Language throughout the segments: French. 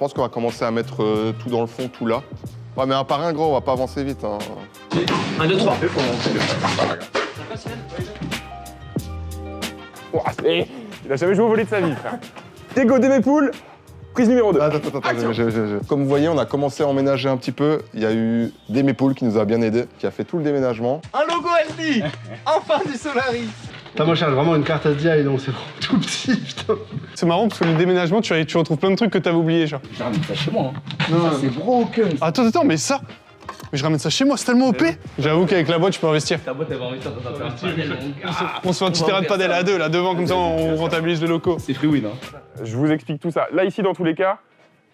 pense qu'on va commencer à mettre tout dans le fond, tout là. Ouais, mais un par un, gros, on va pas avancer vite. Hein. 1, 2, 3. Oh, il a jamais joué au volley de sa vie, frère. Diego Demépoul, prise numéro 2. Attends, Comme vous voyez, on a commencé à emménager un petit peu. Il y a eu Demépoul qui nous a bien aidé, qui a fait tout le déménagement. Un logo LD. Enfin du Solari. Putain, moi, j'ai vraiment une carte SDI, donc c'est vraiment tout petit, putain. C'est marrant parce que le déménagement, tu retrouves plein de trucs que t'avais oubliés, genre. Je ramène ça chez moi. Non, c'est broken. Attends, mais ça. Mais je ramène ça chez moi, c'est tellement OP. J'avoue qu'avec la boîte, je peux investir. Ta boîte, elle va investir dans un padel. On se fait un petit terrain de padel à deux, là, devant, comme ça, on rentabilise le locaux. C'est free win, hein. Je vous explique tout ça. Là, ici, dans tous les cas,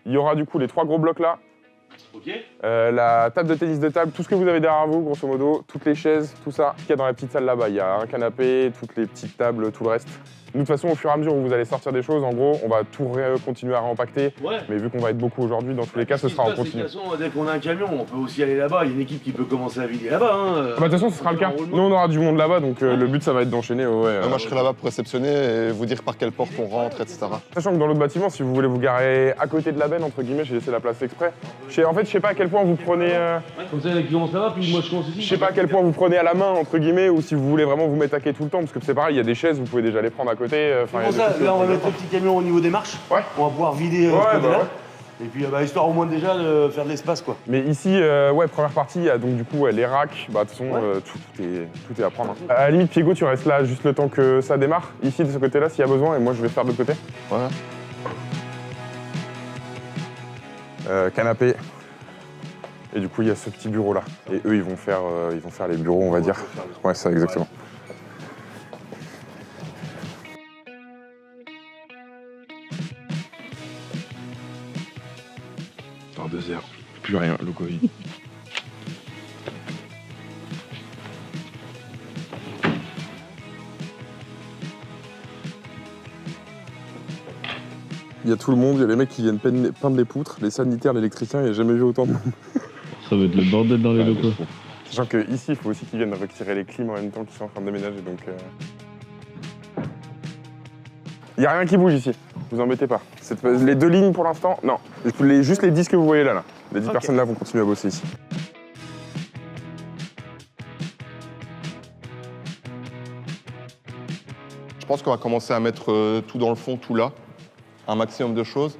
il y aura du coup les 3 gros blocs là. Ok. La table de tennis de table, tout ce que vous avez derrière vous, grosso modo, toutes les chaises, tout ça. Ce qu'il y a dans la petite salle là-bas, il y a un canapé, toutes les petites tables, tout le reste. Nous, de toute façon, au fur et à mesure où vous allez sortir des choses, en gros, on va tout continuer à réempacter. Ouais. Mais vu qu'on va être beaucoup aujourd'hui, dans tous les cas, ce sera en continu. De toute façon, dès qu'on a un camion, on peut aussi aller là-bas. Il y a une équipe qui peut commencer à vider là-bas. Hein. Bah, de toute façon, ce sera le cas. Nous, on aura du monde là-bas, donc le but, ça va être d'enchaîner. Moi, je serai là-bas pour réceptionner et vous dire par quelle porte on rentre, etc. Sachant que dans l'autre bâtiment, si vous voulez vous garer à côté de la benne, entre guillemets, j'ai laissé la place exprès. En fait, je sais pas à quel point vous prenez. Comme ça, il y en a qui commencent là-bas, puis moi je commence ici. Je sais pas à quel point vous prenez à la main, entre guillemets, ou si vous voulez vraiment vous mettre à quai tout le temps, parce que c'est pareil, il y a des chaises, vous pouvez déjà les prendre à côté. C'est pour ça, là, on va mettre le petit camion au niveau des marches. Ouais. On va pouvoir vider ce Ouais, côté-là. bah Et puis, histoire au moins déjà de faire de l'espace, quoi. Mais ici, ouais, première partie, il y a donc du coup ouais, les racks, bah de toute façon, tout est à prendre. Hein. À la limite, Piego, tu restes là juste le temps que ça démarre, ici de ce côté-là s'il y a besoin, et moi je vais faire de l'autre côté. Ouais. Canapé. Et du coup, il y a ce petit bureau là. Et eux, ils vont faire les bureaux, on va dire. Ouais, ça, exactement. Dans 2 heures, plus rien, le Covid. Il y a tout le monde, il y a les mecs qui viennent peindre les poutres, les sanitaires, l'électricien, il n'y a jamais vu autant de monde. Ça va être le bordel dans les locaux. Sachant qu'ici, il faut aussi qu'ils viennent retirer les clims en même temps qu'ils sont en train de déménager, donc... Il n'y a rien qui bouge ici, vous embêtez pas. Les 2 lignes pour l'instant, non. Juste les 10 que vous voyez là. Les 10 personnes là vont continuer à bosser ici. Je pense qu'on va commencer à mettre tout dans le fond, tout là. Un maximum de choses.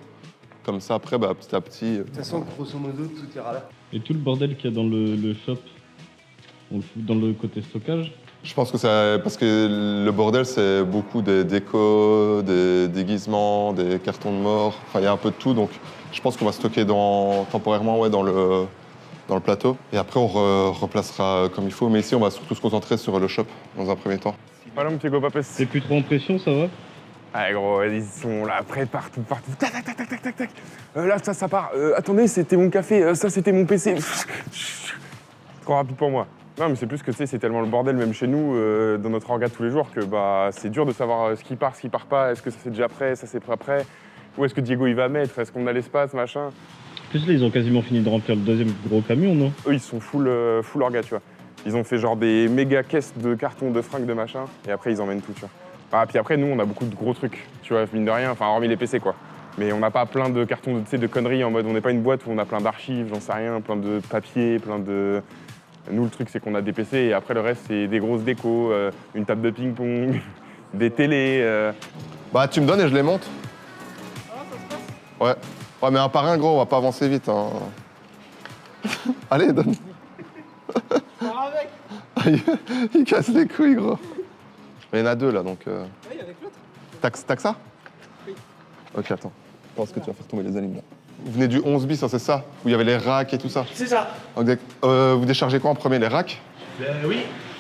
Comme ça, après, bah, petit à petit... De toute façon, grosso modo, tout ira là. Et tout le bordel qu'il y a dans le shop, on le fout dans le côté stockage? Je pense que ça... Parce que le bordel, c'est beaucoup des décos, des déguisements, des cartons de mort. Enfin, il y a un peu de tout, donc je pense qu'on va stocker temporairement ouais, dans le plateau. Et après, on replacera comme il faut. Mais ici, on va surtout se concentrer sur le shop, dans un premier temps. Voilà mon petit go papes. T'es plus trop en pression, ça va? Ah gros, ils sont là, prêts partout. Tac, tac, tac, tac, tac, tac, tac. Là, ça part. Attendez, c'était mon café, ça, c'était mon PC. Trop rapide pour moi. Non, mais c'est plus que, tu sais, c'est tellement le bordel, même chez nous, dans notre orga tous les jours, que bah, c'est dur de savoir ce qui part pas. Est-ce que ça c'est déjà prêt, ça c'est pas prêt? Où est-ce que Diego il va mettre? Est-ce qu'on a l'espace, machin? En plus, là, ils ont quasiment fini de remplir le 2e gros camion, non? Eux, ils sont full orga, tu vois. Ils ont fait genre des méga caisses de cartons, de fringues, de machin, et après, ils emmènent tout, tu vois. Ah, puis après, nous, on a beaucoup de gros trucs, tu vois, mine de rien, enfin, hormis les PC, quoi. Mais on n'a pas plein de cartons, tu sais, de conneries en mode, on n'est pas une boîte où on a plein d'archives, j'en sais rien, plein de papiers, plein de... Nous, le truc, c'est qu'on a des PC, et après, le reste, c'est des grosses décos, une table de ping-pong, des télés... Bah, tu me donnes et je les monte. Ah, ça se passe? Ouais. Ouais, mais un par un, gros, on va pas avancer vite. Hein. Allez, donne. Il casse les couilles, gros. Mais il y en a 2, là, donc... Oui, avec l'autre. T'as que ça? Oui. Ok, attends. Je pense que tu vas faire tomber les alignes, là. Vous venez du 11 bis, hein, c'est ça? Où il y avait les racks et tout ça? C'est ça. Donc, vous déchargez quoi en premier? Les racks? Oui.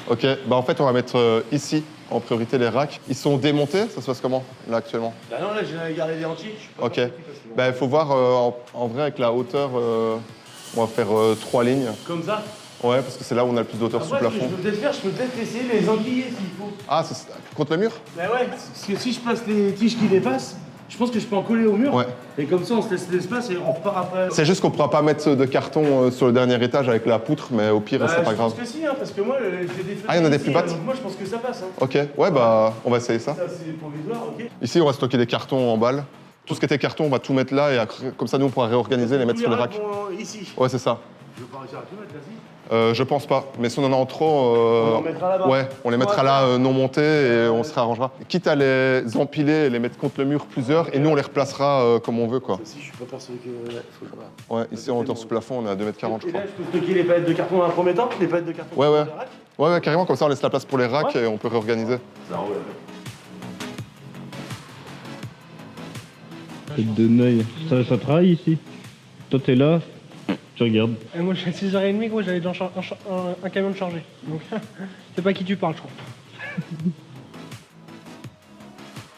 Ok, bah en fait, on va mettre ici, en priorité, les racks. Ils sont démontés, ça se passe comment, là, actuellement? Bah non, là, j'ai gardé des entiers. Ok. Bah, il faut voir, en vrai, avec la hauteur, on va faire 3 lignes. Comme ça? Ouais, parce que c'est là où on a le plus d'hauteur sous Après, plafond. je peux peut-être essayer les enquiller s'il faut. Ah, c'est contre le mur? Bah ouais, parce que si je passe les tiges qui dépassent, je pense que je peux en coller au mur. Ouais. Et comme ça, on se laisse l'espace et on repart après. C'est juste qu'on pourra pas mettre de carton sur le dernier étage avec la poutre, mais au pire, c'est pas grave. Je pense que si, hein, parce que moi, j'ai des feuilles. Ah, il y en a des ici, plus basses? Donc moi, je pense que ça passe. Hein. Ok, ouais, bah, on va essayer ça. Ça, c'est provisoire, ok. Ici, on va stocker des cartons en balles. Tout ce qui était carton, on va tout mettre là et comme ça, nous, on pourra réorganiser, les mettre sur les racks. Ici. Ouais, c'est ça. Je vais pas réussir à tout mettre là, si. Je pense pas. Mais si on en a en trop, On en mettra là-bas. ouais, on les mettra là non montés et on se réarrangera. Quitte à les empiler et les mettre contre le mur plusieurs, et nous on les replacera comme on veut quoi. Si, je suis pas persuadé que. Ouais, faut que je vois. Ouais, ici en hauteur sous plafond, on est à 2,40 m je Et crois. là, je peux stocker les palettes de carton dans un premier temps, les palettes de carton Ouais, dans ouais. les racks. Ouais, carrément, comme ça on laisse la place pour les racks Ouais. et on peut réorganiser. Ça roule. Tête de Neuil. Ça travaille ici. Toi, t'es là, tu regardes. Et moi, je suis à 6h30, gros, j'avais déjà un camion de chargé. Donc, c'est pas qui tu parles, je crois.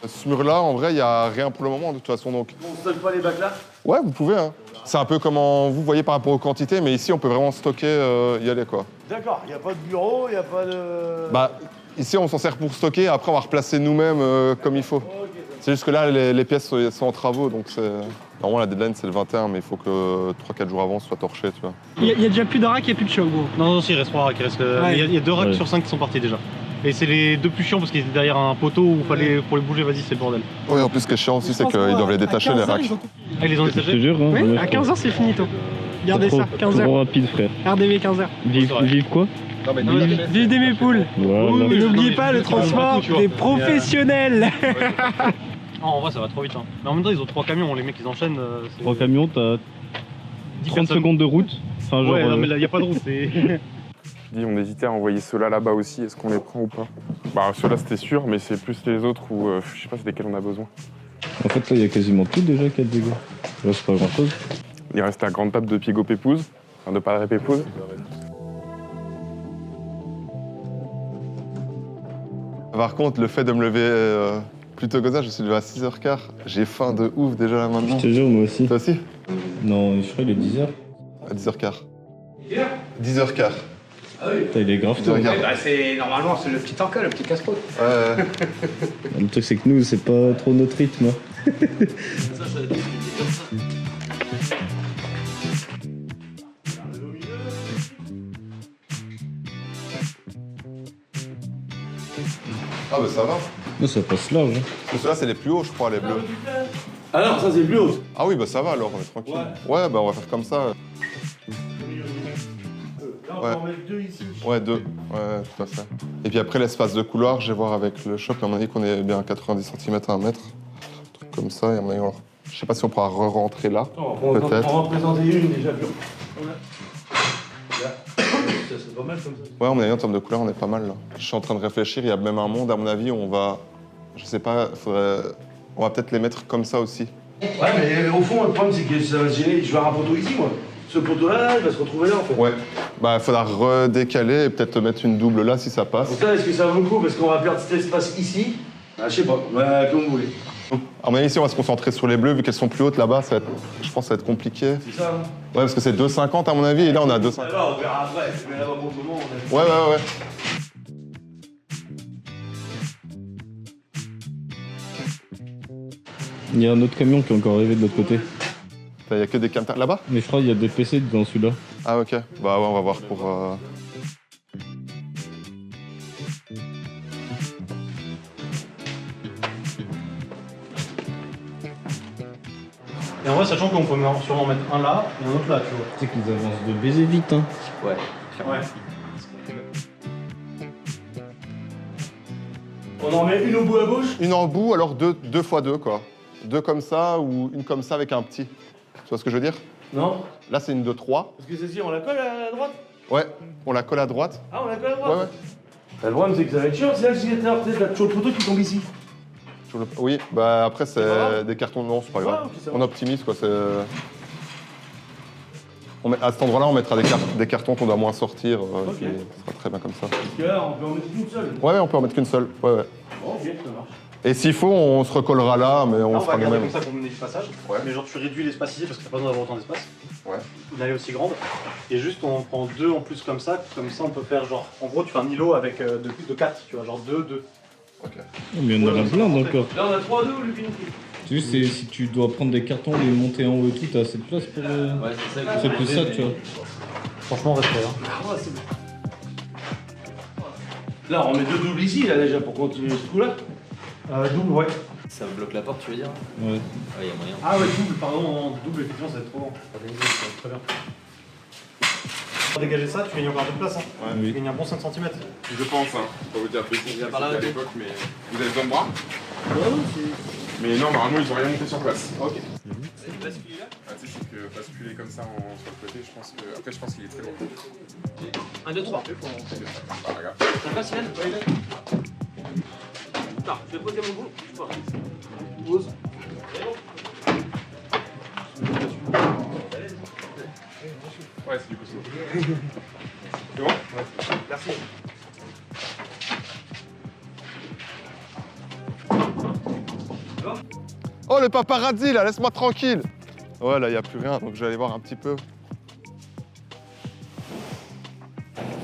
Ce mur-là, en vrai, il n'y a rien pour le moment de toute façon. Donc... On stocke pas les bacs là. Ouais, vous pouvez. Hein. C'est un peu comme vous voyez par rapport aux quantités, mais ici on peut vraiment stocker, y aller quoi. D'accord, il n'y a pas de bureau, il n'y a pas de. Bah, ici on s'en sert pour stocker, après on va replacer nous-mêmes comme il faut. C'est juste que là, les pièces sont en travaux, donc c'est... Normalement, la deadline, c'est le 21, mais il faut que 3-4 jours avant, ce soit torché, tu vois. Il y a déjà plus de rack et plus de choc, gros. Non, si, il reste 3 racks. Il y a 2 racks Ouais. sur 5 qui sont partis déjà. Et c'est les 2 plus chiants parce qu'ils étaient derrière un poteau où fallait, pour les bouger, vas-y, c'est le bordel. Oui, en plus, ce qui est chiant aussi, c'est qu'ils doivent les détacher, les racks. Ah, ils les ont Je te détachés. jure, hein. Oui, ouais, à je crois. 15h, c'est finito. Regardez Trop- ça, 15h. Trop rapide, frère. RDV 15h. Vive quoi? Vive des mépoules. Voilà. Et n'oubliez pas le transport des professionnels. En vrai, ça va trop vite. Hein. Mais en même temps, ils ont 3 camions, les mecs, ils enchaînent. 3 camions, t'as 10 30 secondes de route. Enfin, genre, Ouais, non, mais là, il n'y a pas de route. C'est... Je dis, on hésitait à envoyer ceux-là là-bas aussi, est-ce qu'on les prend ou pas? Bah ceux-là c'était sûr, mais c'est plus les autres où je sais pas c'est desquels on a besoin. En fait, là, il y a quasiment tout déjà qui a dégâts. Là, c'est pas grand-chose. Il reste la grande table de Pigo Pépouze, enfin de Padre Pépouze. Par contre, le fait de me lever plus tôt que ça, je suis levé à 6h15. J'ai faim de ouf déjà là maintenant. Je te jure, moi aussi. Toi aussi? Non, je crois qu'il est 10h. À 10h15. 10h15. Putain, il est grave tôt. Regarde. Bah, c'est normalement c'est le petit encas, le petit casse-croûte. Ouais. Le truc, c'est que nous, c'est pas trop notre rythme. Hein. Ah bah ça va. Non, ça passe large. Hein. Parce que ceux-là, c'est les plus hauts, je crois, les bleus. Ah non, ça c'est le plus haut. Ah oui, bah ça va alors, on est tranquille. Ouais, bah on va faire comme ça. Là, on Ouais. va en mettre 2 ici. Ouais, 2. Ouais, tout à fait. Et puis après, l'espace de couloir, je vais voir avec le shop. À mon avis qu'on est bien à 90 cm à 1 mètre. Un truc comme ça. Et à mon avis, je sais pas si on pourra re-rentrer là. On va Peut-être. en représenter une déjà. C'est pas mal comme ça. Ouais, à mon avis, en termes de couleur, on est pas mal là. Je suis en train de réfléchir. Il y a même un monde, à mon avis, où on va. Je sais pas, on va peut-être les mettre comme ça aussi. Ouais, mais au fond, le problème c'est que ça va se gêner. Je vais avoir un poteau ici, moi. Ce poteau-là, il va se retrouver là en fait. Ouais. Bah, il faudra redécaler et peut-être mettre une double là si ça passe. Donc ça, est-ce que ça vaut le coup? Parce qu'on va perdre cet espace ici. Ah, je sais pas. Ouais, comme vous voulez. À mon avis, ici, on va se concentrer sur les bleus, vu qu'elles sont plus hautes là-bas. Je pense que ça va être compliqué. C'est ça, hein? Ouais, parce que c'est 2,50 à mon avis, et là, on a 2,50. Ça va, on verra après. Mais là-bas, pour le moment, on a... Ouais. Il y a un autre camion qui est encore arrivé de l'autre côté. Il y a que des camtars là-bas? Mais je crois qu'il y a des PC dans celui-là. Ah, ok. Bah ouais, on va voir pour. Et en vrai, sachant qu'on peut sûrement mettre un là et un autre là, tu vois. Tu sais qu'ils avancent de baiser vite, hein. Ouais. On en met une au bout à gauche. Une en bout, alors deux fois deux, quoi. Deux comme ça ou une comme ça avec un petit. Tu vois ce que je veux dire? Non? Là, c'est une de 3. Parce que celle-ci, on la colle à droite? Ouais, on la colle à droite. Ah, on la colle à Ouais, droite? ouais. Le problème, c'est que ça va être chiant. C'est là que j'ai peut-être la toujours le poteau qui tombe ici. Oui, bah après, C'est pas grave. c'est des cartons de non, c'est pas Ouais, grave. ok, ça On va. optimise, quoi. À cet endroit-là, on mettra des cartons qu'on doit moins sortir. Et puis, ça sera très bien comme ça. Parce que là, on peut en mettre une seule. Ouais, on peut en mettre qu'une seule. Ouais. Bon, ok, ça marche. Et s'il faut, on se recollera là, mais on Là, on fera va garder nous-mêmes. comme ça pour mener du passage. Ouais. Mais genre, tu réduis l'espace ici parce que t'as pas besoin d'avoir autant d'espace. Ouais. Une allée aussi grande. Et juste, on prend 2 en plus comme ça. Comme ça, on peut faire genre. En gros, tu fais un îlot avec de 4, tu vois, genre 2, 2. Ok. Mais il y en a la blinde encore. Là, on a 3 2 le film. Tu vois, si tu dois prendre des cartons, les monter en haut et tout, t'as assez de place pour. Ouais, c'est ça. C'est plus ça, tu vois. Franchement, respect. Hein. Ah, c'est bon. Là, on met 2 doubles ici, là, déjà, pour continuer ce coup-là. Double, ouais. Ça bloque la porte, tu veux dire? Ouais. Ah, y a moyen. Ah ouais, double, pardon, double, effectivement, ça va être trop long. Très bien. Pour dégager ça, tu gagnes encore un peu de place. Hein. Ouais, Tu gagnes un bon 5 cm. Je pense, hein. Pas vous dire de bêtises par là, à l'époque, mais vous avez besoin de bras? Mais non, normalement, ils ont rien monté sur place. Ok. C'est basculé là? Ah, tu sais, c'est que basculer comme ça sur le côté, je pense que. Après, je pense qu'il est très lourd. 1, 2, 3. Ah, regarde. Ça passe, Yann? Non, je vais poser mon bout. Pose. Ouais, c'est du costaud. C'est bon? Ouais. Merci. Oh, le paparazzi, là, laisse-moi tranquille. Ouais, là, il n'y a plus rien, donc je vais aller voir un petit peu.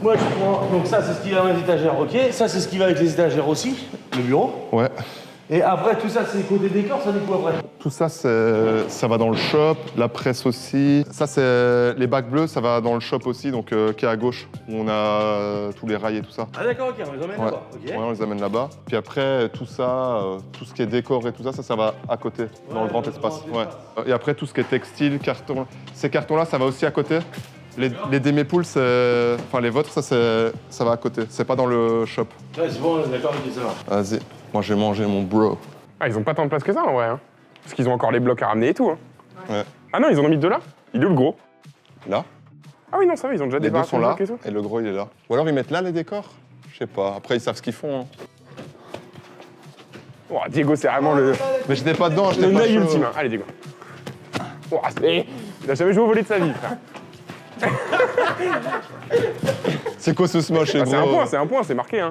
Moi, je prends. Donc, ça, c'est ce qui va dans les étagères, ok. Ça, c'est ce qui va avec les étagères aussi, le bureau. Ouais. Et après, tout ça, c'est côté décor, ça dit quoi après? Tout ça, ça va dans le shop, la presse aussi. Ça, c'est les bacs bleus, ça va dans le shop aussi, donc qui est à gauche, où on a tous les rails et tout ça. Ah, d'accord, ok, on les emmène Ouais. là-bas, ok. Ouais, on les amène là-bas. Puis après, tout ça, tout ce qui est décor et tout ça, ça va à côté, dans le grand espace. Ouais. Et après, tout ce qui est textile, carton, ces cartons-là, ça va aussi à côté. Les Démépoules, enfin les vôtres, ça va à côté. C'est pas dans le shop. Ouais, c'est bon, d'accord, ok, ça va. Vas-y, moi j'ai mangé mon bro. Ah, ils ont pas tant de place que ça en vrai. Hein. Parce qu'ils ont encore les blocs à ramener et tout. Hein. Ouais. Ah non, ils en ont mis deux là? Il est où le gros? Là, Ah oui, non, ça va, ils ont déjà les deux débarrassé sont le là, bloc et tout. et le gros il est là. Ou alors ils mettent là les décors. Je sais pas. Après ils savent ce qu'ils font. Hein. Oh, Diego, c'est vraiment le Mais j'étais pas dedans, j'étais pas œil chaud. ultime. Hein. Allez, Diego. Oh, il a jamais joué au volley de sa vie, frère. C'est quoi ce smash, Ah, gros? c'est un point, c'est marqué. Hein.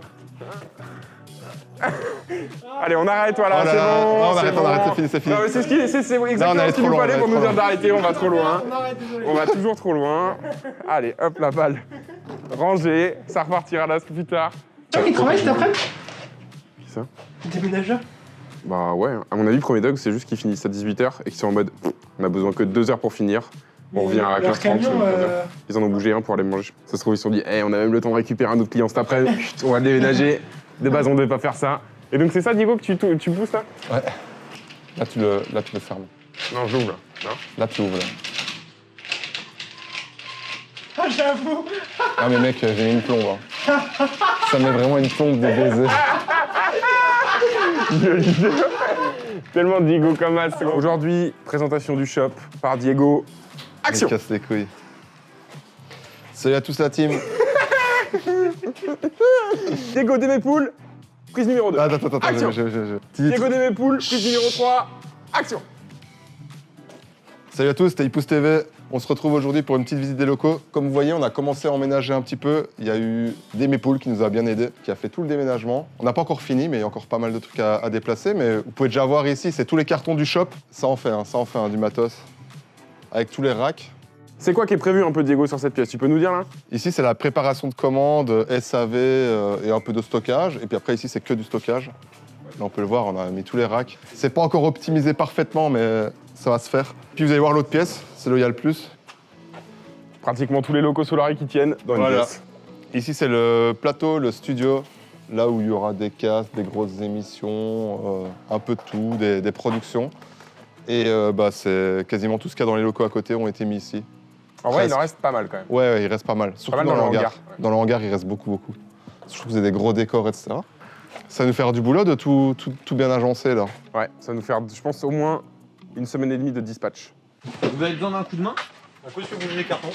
Allez, on arrête, voilà, Oh là c'est là. bon. Non, on c'est arrête, bon. on arrête, c'est fini, c'est fini. Non, mais c'est exactement allait ce qu'il trop nous loin, fallait on pour allait nous trop dire loin. d'arrêter, on va trop loin. On va toujours trop loin. Allez, hop, la balle. Rangée, ça repartira là plus tard. Tu vois qui travaille cet après-midi? Qui ça? Déménageur. Bah ouais, à mon avis, le premier dog, c'est juste qu'ils finissent à 18h et qu'ils sont en mode on a besoin que de 2 heures pour finir. On revient à leur 15h30. camion, Ils en ont bougé un pour aller manger. Ça se trouve, ils se sont dit, on a même le temps de récupérer un autre client cet après, on va déménager. De base, on devait pas faire ça. Et donc, c'est ça, Diego, que tu pousses là? Ouais. Là tu le fermes. Non, j'ouvre là. Non. Là tu ouvres là. Ah, j'avoue. Ah mais mec, j'ai mis une plombe. Hein. Ça met vraiment une plombe de baiser. Tellement Diego comme as. Aujourd'hui, présentation du shop par Diego. Action! Il casse les couilles. Salut à tous la team. Diego Démépoules, prise numéro 2. Attends, Action. Diego Démépoules, prise numéro 3. Action! Salut à tous, c'était Ipousse TV. On se retrouve aujourd'hui pour une petite visite des locaux. Comme vous voyez, on a commencé à emménager un petit peu. Il y a eu Démépoules qui nous a bien aidés, qui a fait tout le déménagement. On n'a pas encore fini, mais il y a encore pas mal de trucs à déplacer. Mais vous pouvez déjà voir ici, c'est tous les cartons du shop. Ça en fait du matos. Avec tous les racks. C'est quoi qui est prévu un peu, Diego, sur cette pièce? Tu peux nous dire là? Ici, c'est la préparation de commandes, SAV et un peu de stockage. Et puis après, ici, c'est que du stockage. Là, on peut le voir, on a mis tous les racks. C'est pas encore optimisé parfaitement, mais ça va se faire. Puis vous allez voir l'autre pièce, c'est là où il y a le plus. Pratiquement tous les locaux Solari qui tiennent dans une pièce. Ici, c'est le plateau, le studio, là où il y aura des castes, des grosses émissions, un peu de tout, des productions. Et c'est quasiment tout ce qu'il y a dans les locaux à côté ont été mis ici. En vrai, il en reste pas mal quand même. Ouais, il reste pas mal. Surtout mal dans le hangar. ouais. Dans le hangar, il reste beaucoup. Je trouve que vous avez des gros décors, etc. Ça va nous faire du boulot de tout bien agencer, là. Ouais, ça va nous faire, je pense, au moins une semaine et demie de dispatch. Vous avez besoin d'un coup de main? Un coup, si vous voulez les cartons.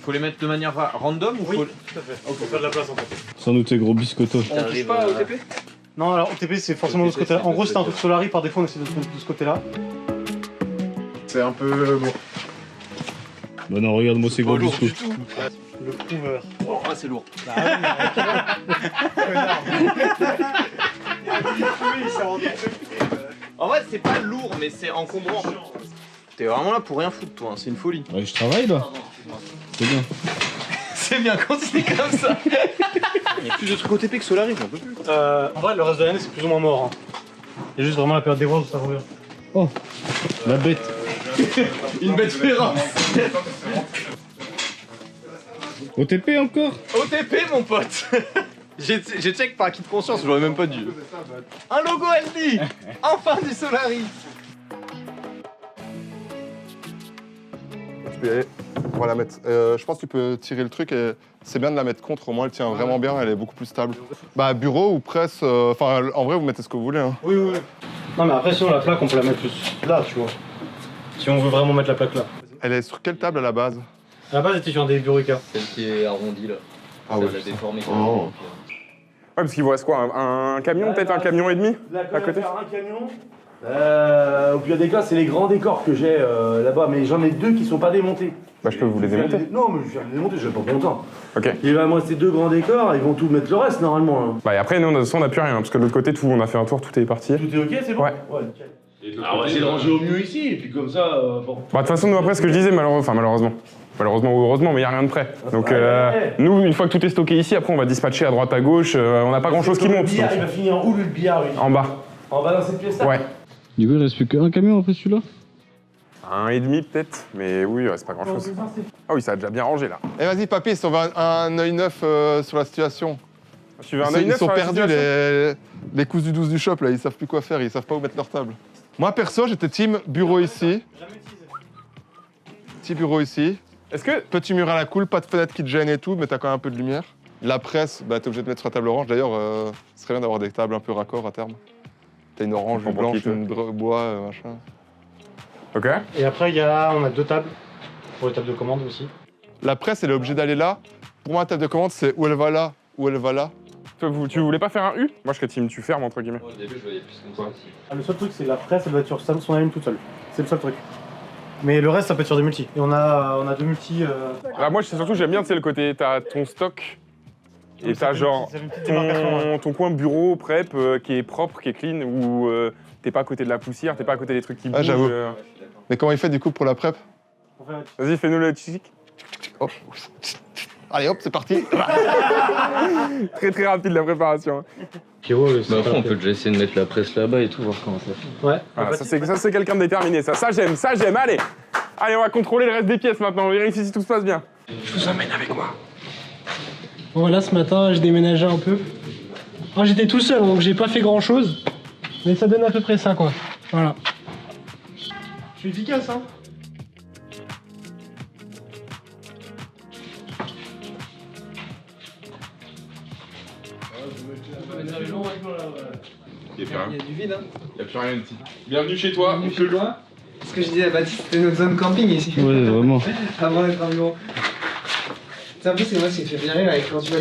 Faut les mettre de manière random ou Oui, faut... tout à fait. Faut faire de la place en fait. Sans nous tes gros biscottos. On touche pas au TP? Non, alors OTP, c'est forcément de ce côté-là. En gros, c'est un truc Solari, par défaut, on essaie de ce côté-là. C'est un peu bon. Bah non, regarde-moi ces gros biscots. Le prouveur. Oh, c'est lourd. En vrai, c'est pas lourd, mais c'est encombrant. T'es vraiment là pour rien foutre, toi, hein. C'est une folie. Ouais, je travaille là. C'est bien. C'est bien quand c'est comme ça. Il y a plus de trucs OTP que Solari, j'en peux plus. En vrai, le reste de l'année, c'est plus ou moins mort. Hein. Il y a juste vraiment la période des voix où ça revient. Oh, la bête. Une bête féroce. OTP encore? OTP, mon pote. J'ai check par acquis de conscience, j'aurais même pas dû. Un logo LD. Enfin du Solari. Tu peux y aller. On va la mettre. Je pense que tu peux tirer le truc et c'est bien de la mettre contre. Au moins, elle tient vraiment bien, elle est beaucoup plus stable. Bah, bureau ou presse. Enfin, en vrai, vous mettez ce que vous voulez. Hein. Oui, oui, oui. Non, mais après, sinon, la plaque, on peut la mettre plus là, tu vois. Si on veut vraiment mettre la plaque là. Elle est sur quelle table à la base? À la base, elle était sur des bureaux Ikea. Celle qui est arrondie là. Ah Ça ouais, l'a putain. déformée. Oh. Ouais, parce qu'il vous reste quoi? Un camion, peut-être un camion et demi à côté? Un camion. Au pire des cas, c'est les grands décors que j'ai là-bas, mais j'en ai 2 qui sont pas démontés. Bah, je peux vous les démonter. Non, mais je vais faire les démonter, j'ai pas longtemps. Ok. Il va me rester 2 grands décors, ils vont tout mettre le reste normalement. Hein. Bah, et après, nous, de toute façon, on n'a plus rien, parce que de l'autre côté, tout, on a fait un tour, tout est parti. Tout est ok, c'est bon? Ouais. Nickel. Ah, on va essayer de ranger au mieux ici, et puis comme ça, bon. Bah, de toute façon, nous, après, ce que je disais, malheureusement ou heureusement, mais il n'y a rien de prêt. Donc, ouais. nous, une fois que tout est stocké ici, après, on va dispatcher à droite, à gauche, on n'a pas grand-chose qui monte. Il donc. va finir où, lui, le billard, lui? En bas. En bas dans cette pièce-là? Ouais. Du coup, il reste plus qu'un camion après celui-là? Un et demi, peut-être, mais oui, il reste pas grand-chose. Ah oui, ça a déjà bien rangé, là. Eh, vas-y, papy, si on veut un œil neuf sur la situation. Tu veux un œil Ils neuf sont sur la perdus, situation les coups du 12 du shop, là. Ils savent plus quoi faire, ils savent pas où mettre leur table. Moi, perso, j'étais team bureau ici. Petit bureau ici. Est-ce que... Petit mur à la cool, pas de fenêtre qui te gêne et tout, mais t'as quand même un peu de lumière. La presse, bah, t'es obligé de mettre sur la table orange. D'ailleurs, ce serait bien d'avoir des tables un peu raccord à terme. T'as une orange, une blanche, une bois, machin. Ok. Et après, on a 2 tables pour les tables de commande aussi. La presse, elle est obligée d'aller là. Pour moi, la table de commande, c'est où elle va là, où elle va là. Toi, tu voulais pas faire un U? Moi, je serais team tu fermes, entre guillemets. Au début, je voyais plus comme ça aussi. Ah, le seul truc, c'est la presse, elle doit être sur son aile toute seule. C'est le seul truc. Mais le reste, ça peut être sur des multis. Et on a 2 multis. Bah, moi, surtout, j'aime bien, tu sais, le côté, t'as ton stock, et t'as genre ton coin bureau, prep, qui est propre, qui est clean, où t'es pas à côté de la poussière, t'es pas à côté des trucs qui bougent. j'avoue. Mais comment il fait du coup pour la prep? Vas-y, fais-nous le chic. Hop. Allez hop, c'est parti. Très très rapide la préparation. Bah après, on peut déjà essayer de mettre la presse là-bas et tout, voir comment ça fait. Ouais. Voilà, ça c'est quelqu'un de déterminé, ça j'aime, allez. Allez, on va contrôler le reste des pièces maintenant, on vérifie si tout se passe bien. Je vous emmène avec moi. Bon, voilà, ce matin, j'ai déménagé un peu. Moi, j'étais tout seul, donc j'ai pas fait grand-chose. Mais ça donne à peu près ça, quoi. Voilà. Je suis efficace, hein. Il y a du vide, hein. Il y a plus rien ici. Bienvenue chez toi, Bienvenue chez toi. Ce que je disais à Baptiste, c'était notre zone camping ici. Ouais, vraiment. Avant d'être un bureau. C'est un peu, c'est moi ce qui me fait bien rire avec quand tu vois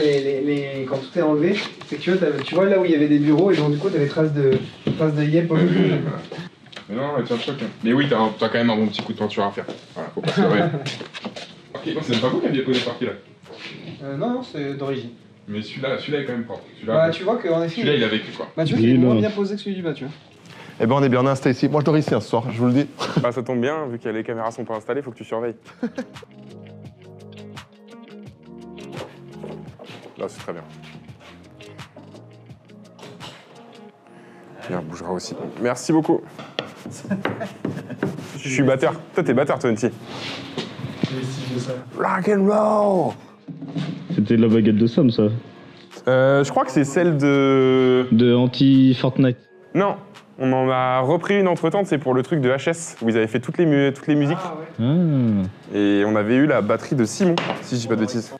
quand tout est enlevé, c'est que tu vois là où il y avait des bureaux et donc du coup t'as des traces de yep. Mais non, tiens, choc. Mais oui, t'as quand même un bon petit coup de peinture à faire. Voilà, faut pas se leurrer. Ok, non, c'est même pas vous qui aviez posé par là. Non, c'est d'origine. Mais celui-là est quand même propre. Bah tu vois qu'en effet. Celui-là, il a vécu quoi. Bah tu vois qu'il est moins bien posé que celui du bas, tu vois. Eh ben on est bien installé ici. Moi je dors ici ce soir, je vous le dis. Bah ça tombe bien, vu que les caméras sont pas installées, faut que tu surveilles. Là, c'est très bien. Bien, on bougera aussi. Merci beaucoup. Je suis batteur. Toi, t'es batteur, toi, Nti. Rock and roll. C'était la baguette de Somme, ça. Je crois que c'est celle de... De anti-Fortnite. Non, on en a repris une entre-temps, c'est pour le truc de HS, où ils avaient fait toutes les musiques. Ah. Et on avait eu la batterie de Simon, si je dis pas de bêtises.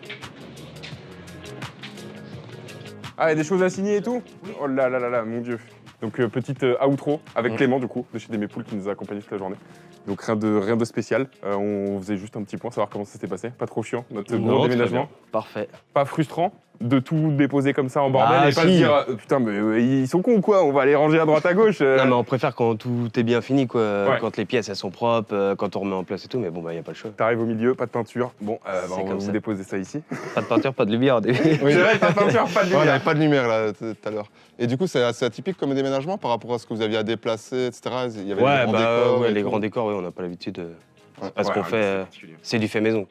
Ah, il y a des choses à signer et tout? Oh là là là là, mon Dieu. Donc petite outro avec Clément du coup, de chez Des Mépoules qui nous a accompagnés toute la journée. Donc rien de spécial, on faisait juste un petit point, savoir comment ça s'était passé. Pas trop chiant, notre gros déménagement. Parfait. Pas frustrant de tout déposer comme ça en bordel et pas se si. dire putain mais ils sont cons ou quoi, on va les ranger à droite à gauche. Non mais on préfère quand tout est bien fini quoi, Ouais. quand les pièces elles sont propres, quand on remet en place et tout, mais bon bah y a pas le choix. T'arrives au milieu, pas de peinture, bon bah, on va comme vous ça. déposer ça ici. Pas de peinture, pas de lumière au début. Oui. C'est vrai, pas de peinture, pas de Ouais, on lumière. n'avait pas de lumière là tout à l'heure. Et du coup, c'est assez atypique comme déménagement par rapport à ce que vous aviez à déplacer, etc. Il y avait Ouais, des grands décors. ouais, et les tout. grands décors, ouais, on n'a pas l'habitude. Ouais. Parce qu'on fait, c'est du fait maison.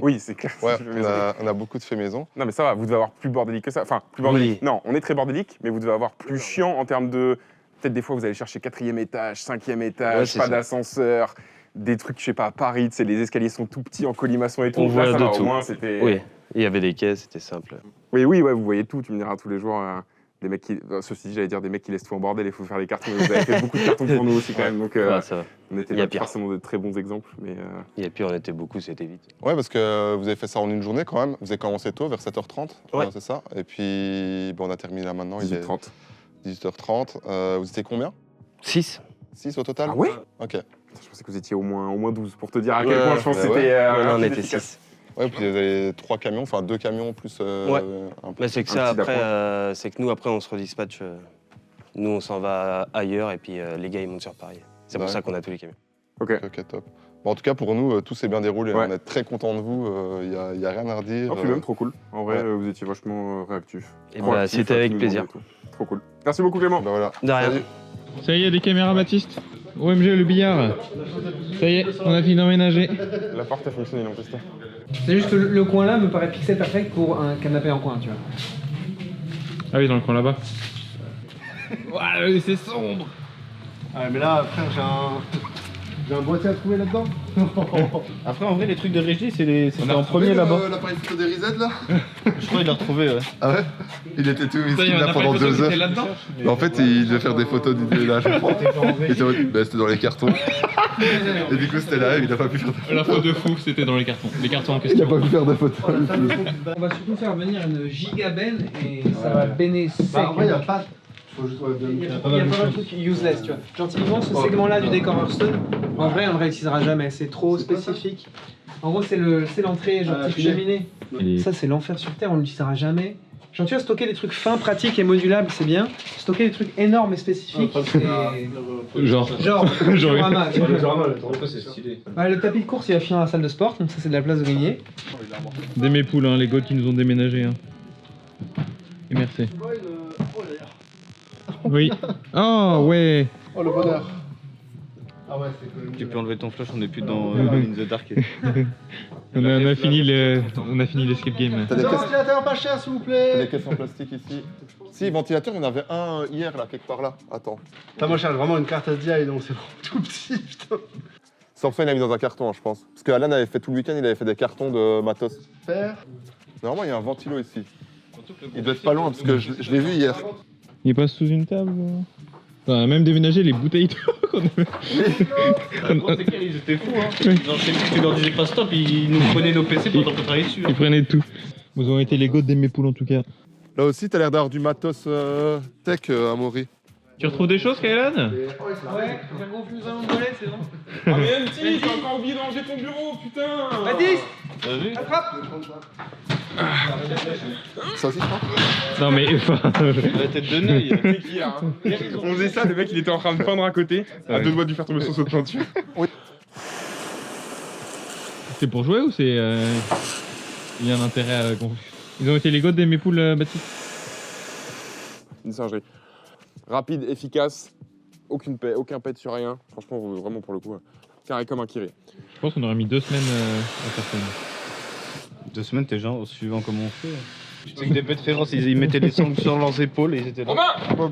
Oui, c'est clair. Ouais, c'est fait on a beaucoup de faits maison. Non mais ça va, vous devez avoir plus bordélique que ça. Enfin, plus bordélique. Oui. Non, on est très bordélique, mais vous devez avoir plus chiant en termes de... Peut-être des fois vous allez chercher 4e étage, 5e étage, Ouais, c'est pas ça. d'ascenseur, des trucs, je sais pas, à Paris, les escaliers sont tout petits en colimaçon et tout. On Là, voit ça de va, tout. au moins c'était... Oui. Il y avait des caisses, c'était simple. Oui, ouais, vous voyez tout, tu me diras tous les jours. Des mecs qui, ceci dit, j'allais dire des mecs qui laissent tout en bordel, il faut faire les cartons. Vous avez fait beaucoup de cartons pour nous aussi quand même, donc ça va. on était pas forcément de très bons exemples. Mais Il y a pire, on était beaucoup, c'était vite. Ouais, parce que vous avez fait ça en une journée quand même. Vous avez commencé tôt, vers 7h30, ouais. C'est ça. Et puis, bon, on a terminé là maintenant, 18h30. Il est 18h30. Vous étiez combien? 6. 6 au total? Ah ouais? Ok. Je pensais que vous étiez au moins 12, pour te dire à quel point je pense que c'était... non, on était 6. Ouais, puis vous avez 3 camions, enfin 2 camions plus un peu. C'est que ça, après, c'est que nous, après, on se redispatche. Nous, on s'en va ailleurs et puis les gars, ils montent sur Paris. C'est pour ça qu'on a tous les camions. Ok, top. Bon, en tout cas, pour nous, tout s'est bien déroulé. Ouais. On est très contents de vous. Il n'y a rien à redire. Oh, puis même trop cool. En vrai, vous étiez vachement réactifs. Et bah, c'était avec plaisir. Trop cool. Merci beaucoup, Clément. Bah, voilà. De rien. Salut. Ça y est, les caméras, Baptiste. OMG, le billard. Ça y est, on a fini d'emménager. La porte a fonctionné, non, Christophe? C'est juste que le coin là me paraît pixel perfect pour un canapé en coin, tu vois. Ah oui, dans le coin là-bas. Ouais, c'est sombre. Ah, mais là, frère, j'ai un boîtier à trouver là-dedans. Après, en vrai, les trucs de régie, c'était en premier là-bas. L'appareil photo des Reset là? Je crois qu'il l'a retrouvé, ouais. Ah ouais? Il était tout miskin là pendant 2 heures. Mais en fait, il devait faire des photos du déménage. C'était dans les cartons. Et du coup, c'était là, il a pas pu faire de photos. La photo de fou, c'était dans les cartons. Les cartons en question. Il a pas pu faire de photos. On va surtout faire venir une gigabenne et ça va béner sec. Bah, en vrai, il n'y a pas. Faut juste Il y a pas mal de trucs useless, tu vois. Genre typiquement ce segment-là du décor Hearthstone, en vrai on ne le réutilisera jamais, c'est trop spécifique. En gros c'est l'entrée genre type cheminée. Ça c'est l'enfer sur terre, on ne l'utilisera jamais. Genre tu vois, stocker des trucs fins, pratiques et modulables c'est bien. Stocker des trucs énormes et spécifiques c'est... Genre diorama, tu vois. c'est stylé. Le tapis de course il va finir dans la salle de sport, donc ça c'est de la place de gagner. Des mépoules, hein, les gars qui nous ont déménagé. Hein. Et merci. Oui. Oh ouais. Oh le bonheur. Ah ouais, c'est cool. Tu peux enlever ton flash, on n'est plus dans In the Dark. on a fini l'escape game. T'as des ventilateur pas cher s'il vous plaît. Des caisses en plastique ici. Si, ventilateur, il y en avait un hier là, quelque part là. Attends. Là, moi, je cherche vraiment une carte SDI, donc c'est vraiment tout petit, putain. Samson, il l'a mis dans un carton, hein, je pense. Parce que Alan avait fait tout le week-end, il avait fait des cartons de matos. Faire. Normalement, il y a un ventilo ici. Il doit être pas loin parce que je l'ai vu hier. Il passe sous une table. On a même déménagé les bouteilles d'eau qu'on avait. Ils étaient fous, hein. Tu leur disais pas stop, ils nous prenaient nos PC pendant qu'on travaillait dessus. Ils prenaient tout. Vous ont été les gouttes des mépoules en tout cas. Là aussi, t'as l'air d'avoir du matos tech, Amaury. Tu retrouves des choses, Kaylan? Ouais, j'ai un gros fusain en mollet, c'est bon. Ah mais MT, t'as encore oublié d'enlever ton bureau, putain! Baptiste! T'as vu? Attrape! Ça aussi, je crois. Non mais enfin... La tête de Neuil. C'est qui là hein. On faisait ça, le mec il était en train de peindre à côté, à 2 doigts de lui faire tomber son saut de peinture. C'est pour jouer ou c'est... Il y a un intérêt à... Ils ont été les gouttes des mépoules, Baptiste? Une singerie. Rapide, efficace, aucun pet sur rien. Franchement, vraiment pour le coup, carré comme un kiré. Je pense qu'on aurait mis 2 semaines à faire ça. 2 semaines, t'es genre, suivant comment on fait. Tu sais que des bêtes féroces, ils mettaient les sangles sur leurs épaules et ils étaient là. Romain!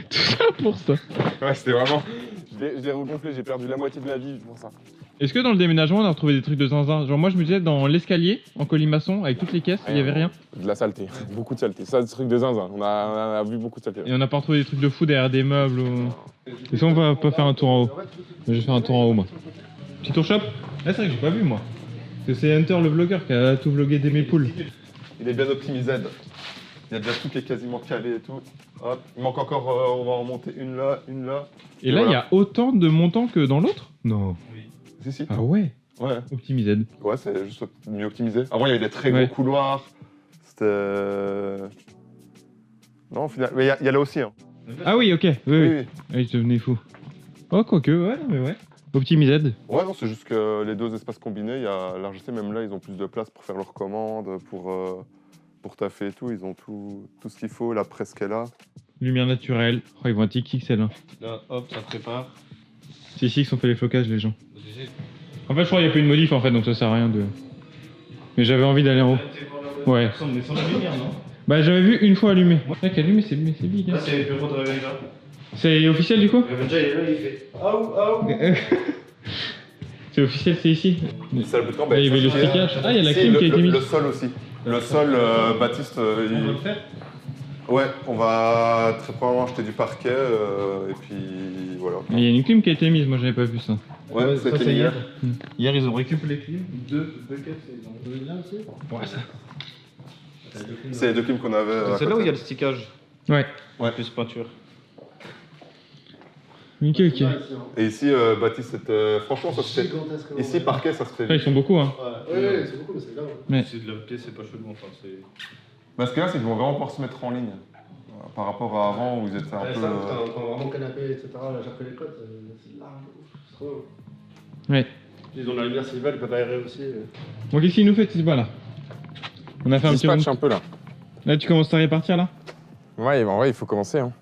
Tout ça pour ça. Ouais, c'était vraiment... Je l'ai regonflé, j'ai perdu la moitié de la vie pour ça. Est-ce que dans le déménagement, on a retrouvé des trucs de zinzin? Genre moi, je me disais, dans l'escalier, en colimaçon, avec toutes les caisses, il y avait rien. De la saleté, beaucoup de saleté. Ça, des trucs de zinzin. On a vu beaucoup de saleté. Et on n'a pas retrouvé des trucs de fou derrière des meubles ou... Et ça, on va pas faire un tour en haut. Je vais faire un tour en haut, moi. Petit tour shop? Ah, c'est vrai que j'ai pas vu, moi. Parce que c'est Hunter, le vlogueur, qui a tout vlogué des mépoules. Il est bien optimisé. Il y a déjà tout qui est quasiment calé et tout. Hop. Il manque encore, on va en monter une là, une là. Et là, il y a autant de montants que dans l'autre? Non. Si, si. Ah ouais? Ouais. Optimisé. Ouais, c'est juste mieux optimisé. Avant, il y avait des très gros couloirs. C'était... Non, au final... Mais il y a là aussi. Hein. Ah oui, ok. Oui. Ah, il devenait fou. Oh, quoique, ouais, mais ouais. Optimisé. Ouais, non, c'est juste que les 2 espaces combinés, il y a... Là, je sais, même là, ils ont plus de place pour faire leurs commandes, pour taffer et tout. Ils ont tout ce qu'il faut, la presse qu'elle a. Lumière naturelle. Oh, ils vont être XXL. Hein. Là, hop, ça prépare. C'est ici qu'ils ont fait les flocages, les gens. En fait, je crois qu'il n'y a pas une modif en fait, donc ça sert à rien de. Mais j'avais envie d'aller en haut. Ouais. Mais sans la lumière, non? Bah, j'avais vu une fois allumé. Ouais, qu'allumé, c'est big. Hein. Là, c'est le bureau de Revenja. C'est officiel du coup? Revenja, il est là, il fait. Aou, aou! C'est officiel, c'est ici. C'est le bootcamp. Là, il y avait le stickage. Ah, il y a la clim qui a été mise. Le sol aussi. Le sol, Baptiste. On va le faire. Ouais, on va très probablement acheter du parquet et puis voilà. Il y a une clim qui a été mise, moi j'avais pas vu ça. Ouais, c'était hier. Hier, ils ont récupéré les clims. Deux caisses, ils ont donné là aussi. Ouais, ça. C'est les deux clims qu'on avait. C'est là où il y a le stickage. Ouais. Plus peinture. Ok, ok. Et ici, Baptiste, c'était. Franchement, ça se fait. Ici, parquet, ça se fait. Après, ils sont beaucoup, hein. Ouais, c'est beaucoup, mais c'est grave. Ouais. C'est de la pièce, c'est pas chaud, enfin, c'est. Bah, ce qu'il y a, c'est qu'ils vont vraiment pouvoir se mettre en ligne. Par rapport à avant où ils étaient un peu. Ça, putain, quand vraiment canapé, etc., là, j'ai pris les cotes, c'est large, c'est trop. Ouais. Ils ont la lumière s'ils veulent, ils peuvent aérer aussi. Bon, qu'est-ce qu'il nous fait, Tisba là? On a fait un petit Dispatch round. un peu là. Là, tu commences à répartir là? Ouais, en vrai, il faut commencer. Hein.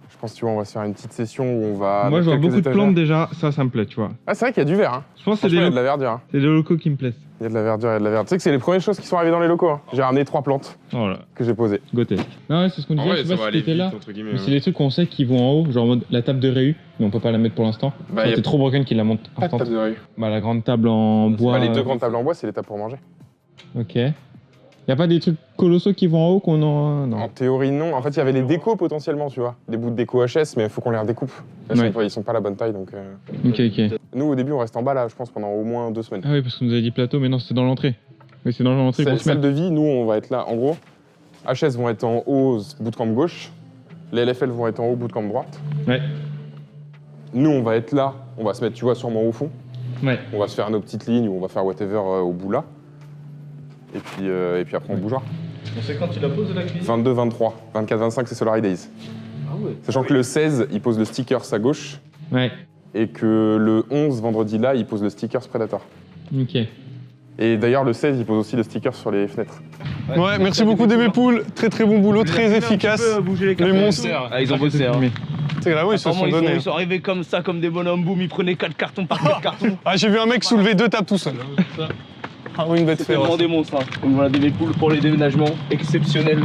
Je pense, tu vois, on va se faire une petite session où on va. Moi, je vois mettre beaucoup de quelques plantes étagères. déjà, ça me plaît, tu vois. Ah, c'est vrai qu'il y a du vert. Hein. Je pense que Il y a de la verdure. Hein. c'est des locaux qui me plaisent. Il y a de la verdure, il y a de la verdure. Tu sais que c'est les premières choses qui sont arrivées dans les locaux. Hein. J'ai ramené 3 plantes Oh là, que j'ai posées. goûter. Non, ouais, c'est ce qu'on disait, En je vrai, sais ça pas va si aller t'étais vite, là. entre guillemets. Mais c'est des trucs qu'on sait qui vont en haut, genre en mode la table de réu, mais on peut pas la mettre pour l'instant. Bah, Genre, y a c'est trop broken qu'il la monte pas de instant. table de rue. Bah, la grande table en bois. Bah, les 2 grandes tables en bois, c'est les tables pour manger. Ok. Y a pas des trucs colossaux qui vont en haut qu'on en. Non. En théorie, non. En fait, il y avait les décos potentiellement, tu vois. Des bouts de déco HS, mais il faut qu'on les redécoupe. Là, Ouais. ils sont pas à la bonne taille, donc. Ok, ok. Nous, au début, on reste en bas, là, je pense, pendant au moins 2 semaines. Ah oui, parce qu'on nous avait dit plateau, mais non, c'était dans l'entrée. Oui, c'est dans l'entrée qu'on se met. Salle de vie, nous, on va être là. En gros, HS vont être en haut, bootcamp gauche. Les LFL vont être en haut, bootcamp droite. Ouais. Nous, on va être là. On va se mettre, tu vois, sûrement au fond. Ouais. On va se faire nos petites lignes, ou on va faire whatever au bout là. Et puis après, on bougera. On sait quand tu la poses de la cuisine 22, 23, 24, 25, c'est Solary Days. Ah ouais. Sachant que le 16, il pose le stickers à gauche. Ouais. Et que le 11, vendredi là, il pose le stickers Predator. Ok. Et d'ailleurs, le 16, il pose aussi le sticker sur les fenêtres. Ouais, merci beaucoup DB Pool. Très très bon boulot, très efficace. les monstres. Ah, ils ont bossé, hein. C'est grave, ils se sont donnés. Ils sont arrivés comme ça, comme des bonhommes, boum, ils prenaient 4 cartons par 4 cartons. Ah, j'ai vu un mec soulever 2 tables tout seul. Ah oui, une bête C'est vraiment féroce. des monstres, hein. Donc voilà, des poules pour les déménagements, exceptionnels.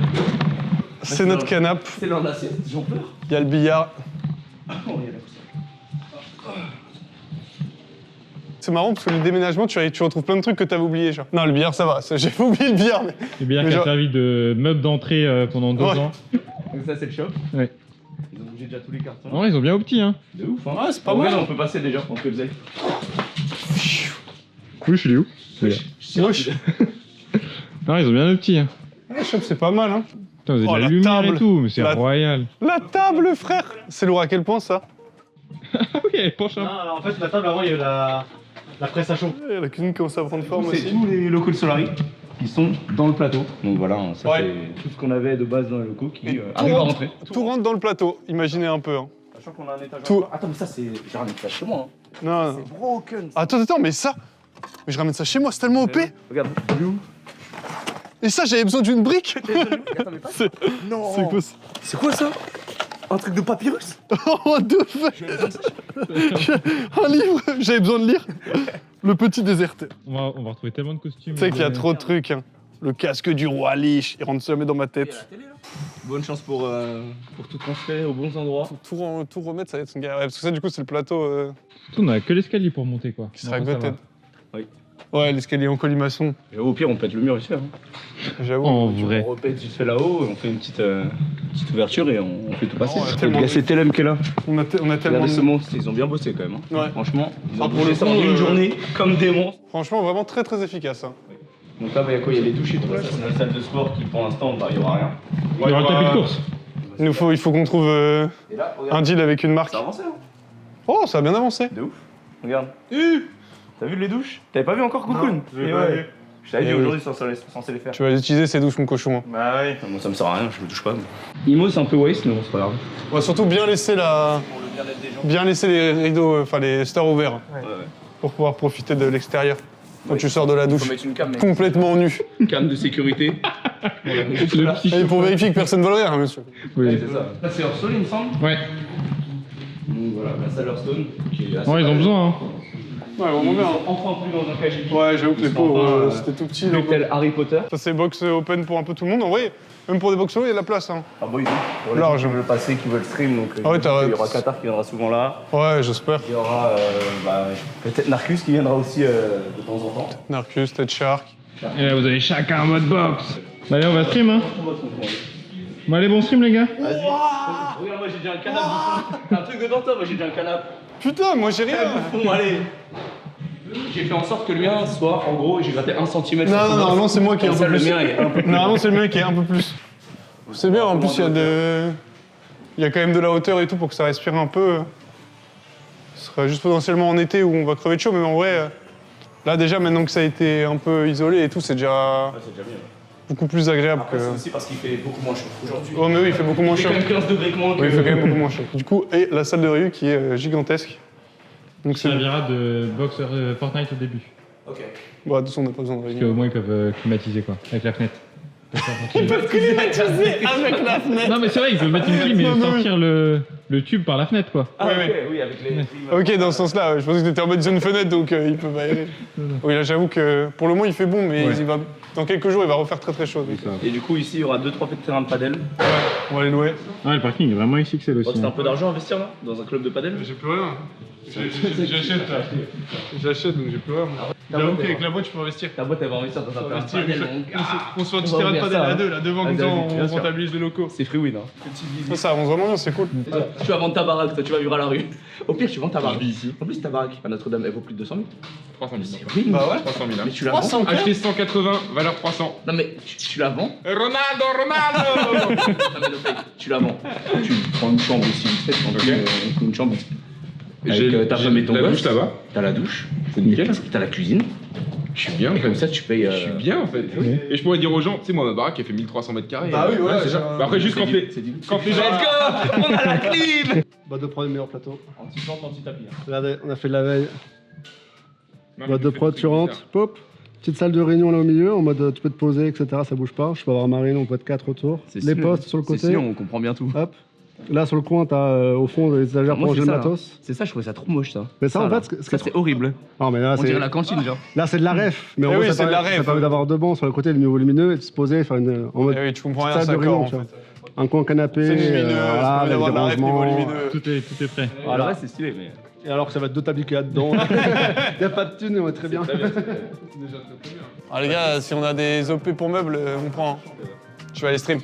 C'est notre canapé. C'est leur assiette, j'en peur. Il y a le billard. C'est marrant parce que le déménagement, tu retrouves plein de trucs que t'avais oubliés. Genre. Non, le billard, ça va. J'ai oublié le billard. Mais... Le billard qui a servi de meuble d'entrée pendant 2 ans. Donc ça, c'est le shop. Ouais. Ils ont bougé déjà tous les cartons. En vrai, ils ont bien opti, hein. De ouf, hein. Ouais, c'est pas mal. On peut passer déjà, on peut le faisait. Oui, je suis où Wesh. Non, ils ont bien opti, hein. Le shop, c'est pas mal, hein. Putain, vous avez Oh, de la la lumière table. et tout, mais c'est La- royal. La table, frère. C'est lourd à quel point, ça? Ah oui, elle est penche Non, alors, en fait, la table avant, il y a eu la presse à chaud. La cuisine commence à prendre forme C'est aussi. tous les locaux de Solary qui sont dans le plateau. Donc voilà, ça Ouais. c'est tout ce qu'on avait de base dans les locaux qui Tout arrive à rentre, rentrer. tout rentre dans le plateau. Imaginez un peu. Hein. Sachant qu'on a un étage Tout. encore. Attends, mais ça c'est. J'ai un étage chez moi. Hein. Non, non. C'est broken. Attends, mais ça. Mais je ramène ça chez moi, c'est tellement OP. Regarde, Et ça, j'avais besoin d'une brique. non. C'est quoi ça? C'est quoi ça? Un truc de papyrus? Oh, what the fuck? Un livre, j'avais besoin de lire. Le petit déserteur. On va retrouver tellement de costumes. Tu sais qu'il y a trop de trucs. Hein. Le casque du roi Lich, il rentre jamais dans ma tête. Bonne chance pour tout transférer aux bons endroits. Tout remettre, ça va être une galère. Ouais, parce que ça, du coup, c'est le plateau Tout, on a que l'escalier pour monter, quoi. qui sera Non, ça gutted. va. Oui. Ouais, l'escalier en colimaçon. Et au pire, on pète le mur ici. Hein. J'avoue. En vrai. On repète juste fait là-haut, on fait une petite ouverture et on fait tout passer. Oh, on a Le tellement gars, c'est TLM qui est là. On a tellement Regardez ce de... monstre, ils ont bien bossé quand même. Hein. Ouais. Franchement, ils ont Ah, pour bougé le ça coup, en une journée comme des monstres. Franchement, vraiment très très efficace. Hein. Donc là, il y a quoi? Il y a les douches et tout. Ça, c'est notre salle de sport qui, pour l'instant, il n'y aura rien. Il y aura le tapis de course. Il faut qu'on trouve Et là, un regarde, deal avec une marque. ça a avancé. Hein. Oh, ça a bien avancé. De ouf. Regarde. T'as vu les douches? T'avais pas vu encore Cocoon? j'ai pas vu. Je t'avais dit Eh oui. aujourd'hui, censé les faire. Tu vas utiliser ces douches, mon cochon. Hein. Bah oui. Moi, ça me sert à rien, je me touche pas. Imo, c'est un peu waste, mais bon, c'est pas grave. On va surtout bien laisser bien laisser les rideaux, enfin les stores ouverts, pour pouvoir profiter de l'extérieur. Quand tu sors de la douche, Faut mettre une cam, mec. complètement nu. Une cam de sécurité. Le petit Et pour vérifier que personne ne vole rien, hein, monsieur. Oui. C'est ça. Là, c'est Hearthstone, il me semble. Ouais. Donc voilà, la salle Hearthstone. Qui est assez Ouais, ils ont besoin, hein. Ouais, vraiment bien. Enfin plus dans un KGB. Ouais, j'avoue que les pauvres, c'était tout petit. Donc, tel Harry Potter. ça, c'est box open pour un peu tout le monde. En vrai, même pour des box solo, il y a de la place. Hein. Ah bah oui, pour les Large. gens qui veulent passer, qui veulent stream, donc Ah ouais, il y aura Qatar qui viendra souvent là. Ouais, j'espère. Il y aura peut-être Narcus qui viendra aussi de temps en temps. Narcus, Tête Shark. Et là, vous avez chacun un mode box. Allez, on va stream, hein. Bon, allez, bon stream, les gars. Vas-y. Regarde, moi j'ai déjà un canapé. T'as un truc dedans, toi? Moi j'ai déjà un canapé. Putain, moi j'ai rien. Bon, allez. J'ai fait en sorte que le mien soit, en gros, j'ai gratté 1 cm. Non, normalement, c'est moi qui ai un peu Le plus. mien est un peu plus. Normalement, c'est le mien qui est un peu plus. C'est bien, en plus, il y a quand même de la hauteur et tout pour que ça respire un peu. Ce sera juste potentiellement en été où on va crever de chaud, mais en vrai, là déjà, maintenant que ça a été un peu isolé et tout, c'est déjà C'est déjà bien. beaucoup plus agréable Après, que. c'est aussi parce qu'il fait beaucoup moins chaud aujourd'hui. Oh, mais oui, il fait beaucoup moins Il chaud. fait quand même 15 degrés que moins. Oui, il fait quand même beaucoup moins chaud. Du coup, et la salle de réu qui est gigantesque. Donc Ça c'est. servira de box Fortnite au début. Ok. Bon, de toute façon, on n'a pas besoin de Parce réunion. qu'au moins, ils peuvent climatiser, quoi, avec la fenêtre. Ils peuvent climatiser avec la fenêtre. Non, mais c'est vrai, ils peuvent mettre une clim Non, et mais oui. sortir le tube par la fenêtre, quoi. Ah, Ouais, ok, ouais. oui, avec les. Ok, dans ce sens-là, ouais. Je pensais que t'étais en mode zone fenêtre, donc ils peuvent aérer. Oui, là, j'avoue que pour le moment, il fait bon, mais Ouais. il va... dans quelques jours, il va refaire très très chaud. donc, Et du coup, ici, il y aura 2-3 terrains de padel. on va les louer. Ah, le parking est vraiment XXL aussi. C'est un peu d'argent à investir là dans un club de padel. J'ai plus rien. J'achète là. J'achète, donc j'ai plus rien. J'avoue qu'avec la boîte, je peux investir. Ta boîte, elle va investir dans un terrain de Investir, padel. on se fait un petit On va terrain de ouvrir padel ça, à hein. deux, là, devant, comme Ah, ça, bien on sûr. rentabilise les locaux. C'est free win. Hein. Ça avance vraiment bien, c'est cool. Tu vas vendre ta baraque, toi, tu vas vivre à la rue. Au pire, tu vends ta baraque ici. En plus, ta baraque à Notre-Dame, elle vaut plus de 200 000. 300 000. Oui, Bah ouais. 300 000. mais tu la vends. 300 Acheter 180, valeur 300. Non, mais tu la vends. Ronaldo Non, mais le fait, tu la vends. Tu prends une chambre aussi vite fait, tu prends une chambre. Avec ta femme et ton la gosse. douche là-bas. T'as la douche. C'est nickel. T'as la cuisine. Je suis bien en Et comme fait. ça, tu payes. Je suis bien en fait. Et je pourrais dire aux gens, tu sais, moi ma baraque elle fait 1300 mètres carrés. Bah oui, voilà, c'est ça. c'est Bah après, juste quand les. Quand les gens. Let's go. On a la clim. Boîte de prod, meilleur plateau. Anti-plante, anti-tapis. Regardez, on a fait de la veille. Non, mais Boîte de fais prod, des tu trucs rentres, pop. Petite salle de réunion là au milieu, en mode tu peux te poser, etc. Ça bouge pas. Je peux avoir ma réunion, on peut être 4 autour. Les postes sur le côté. on comprend bien tout. Hop. Là sur le coin, t'as au fond des étagères pour Moi, ranger c'est le ça. matos. C'est ça, je trouvais ça trop moche ça. Mais ça, en là. fait, ce ça qui c'est horrible. Non, mais là, On c'est. dirait la cantine, genre. Là, c'est de la ref. Mais en Eh gros, oui, c'est de la ça ref. permet d'avoir deux bancs sur le côté, le niveau lumineux, et de se poser, faire une. En mode. Eh oui, tu comprends rien, salle c'est de réunion, d'accord en tu vois. fait. Un coin canapé. C'est lumineux, ça voilà, permet avec d'avoir des de la ref niveau rangements. lumineux. Tout est prêt. Voilà. Ouais, c'est stylé, mais. Et alors que ça va être deux tables Ikea dedans. Y a pas de thunes, on va très bien. Ah les gars, si on a des OP pour meubles, on prend. Je vais aller stream.